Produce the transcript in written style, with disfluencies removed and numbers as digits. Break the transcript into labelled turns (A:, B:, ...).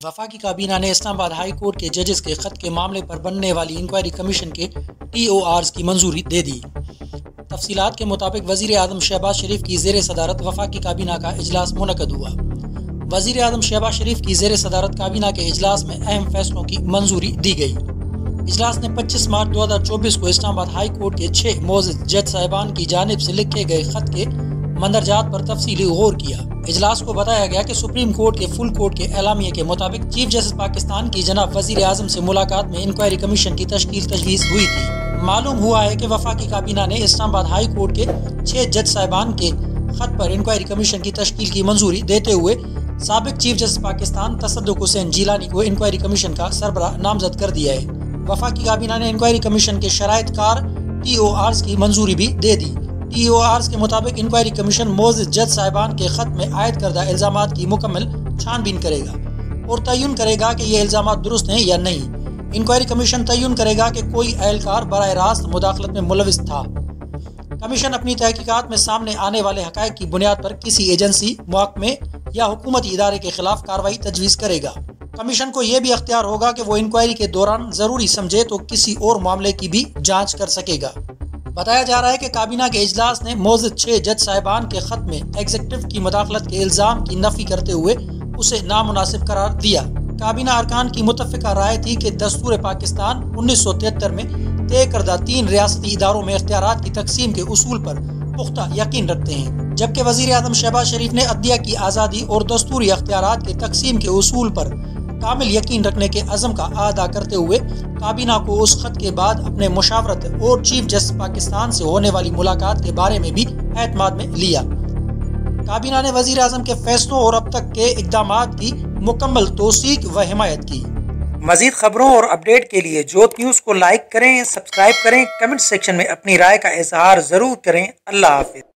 A: वफाकी काबीना ने इस्लामाबाद हाई कोर्ट के जजेस के खत के मामले पर बनने वाली इंक्वायरी कमीशन के TORs की मंजूरी दे दी। तफसीलात के मुताबिक वज़ीर आज़म शहबाज शरीफ की ज़ेर सदारत वफाकी काबीना का इजलास मुनक़द हुआ। वज़ीर आज़म शहबाज शरीफ की ज़ेर सदारत काबीना के इजलास में अहम फैसलों की मंजूरी दी गई। इजलास ने 25 मार्च 2024 को इस्लामाबाद हाई कोर्ट के 6 मोअज़्ज़ज़ जज साहिबान की जानिब से लिखे गए खत के मंदरजात पर तफसीली गौर किया। इजलास को बताया गया कि सुप्रीम कोर्ट के फुल कोर्ट के एलामिया के मुताबिक चीफ जस्टिस पाकिस्तान की जनाब वज़ीर आज़म से मुलाकात में इंक्वायरी कमीशन की तश्कील तजवीज़ हुई थी। मालूम हुआ है कि वफाकी काबीना ने इस्लामाबाद हाई कोर्ट के 6 जज साहिबान के खत पर इंक्वायरी कमीशन की तश्कील की मंजूरी देते हुए साबिक चीफ जस्टिस पाकिस्तान तसद्दुक़ हुसैन जिलानी को इंक्वायरी कमीशन का सरबराह नामजद कर दिया है। वफाकी काबीना ने इंक्वायरी कमीशन के शराइत-कार TORs की मंजूरी भी दे दी। TORs के मुताबिक इंक्वायरी कमीशन मोअज़्ज़ज़ जज साहिबान के खत में आयद करदा इल्ज़ामात की मुकम्मल छानबीन करेगा और तयन करेगा कि ये इल्ज़ामात दुरुस्त हैं या नहीं। इंक्वायरी कमीशन तयन करेगा कि कोई एहलकार बराह रास्त मुदाखलत में मुलविस था। कमीशन अपनी तहकीकात में सामने आने वाले हक़ाइक़ की बुनियाद पर किसी एजेंसी, महकमे या हुकूमती इदारे के खिलाफ कार्रवाई तजवीज़ करेगा। कमीशन को यह भी अख्तियार होगा कि वो इंक्वायरी के दौरान ज़रूरी समझे तो किसी और मामले की भी जाँच कर सकेगा। बताया जा रहा है कि काबीना के इजलास ने मोअज़्ज़ज़ 6 जज साहिबान के खत में एग्जीक्यूटिव की मुदाखलत के इल्ज़ाम की नफ़ी करते हुए उसे नामुनासिब करार दिया। काबीना अरकान की मुत्तफ़िका राय थी कि दस्तूर पाकिस्तान 1973 में तय करदा 3 रियासती इदारों में इख्तियारात की तकसीम के उसूल पर पुख्ता यकीन रखते हैं, जबकि वज़ीर आज़म शहबाज शरीफ ने अदलिया की आज़ादी और दस्तूरी इख्तियारात के तकसीम के उसूल पर कामिल यकीन रखने के अज़म का अदा करते हुए काबीना को उस खत के बाद अपने मुशावरत और चीफ जस्टिस पाकिस्तान से होने वाली मुलाकात के बारे में भी एतमाद में लिया। काबीना ने वज़ीर आज़म के फैसलों और अब तक के इक़दामात की मुकम्मल तौसीक व हिमायत की। मज़ीद खबरों और अपडेट के लिए जोत न्यूज़ को लाइक करें, सब्सक्राइब करें, कमेंट सेक्शन में अपनी राय का इजहार ज़रूर करें। अल्लाह हाफ़िज़।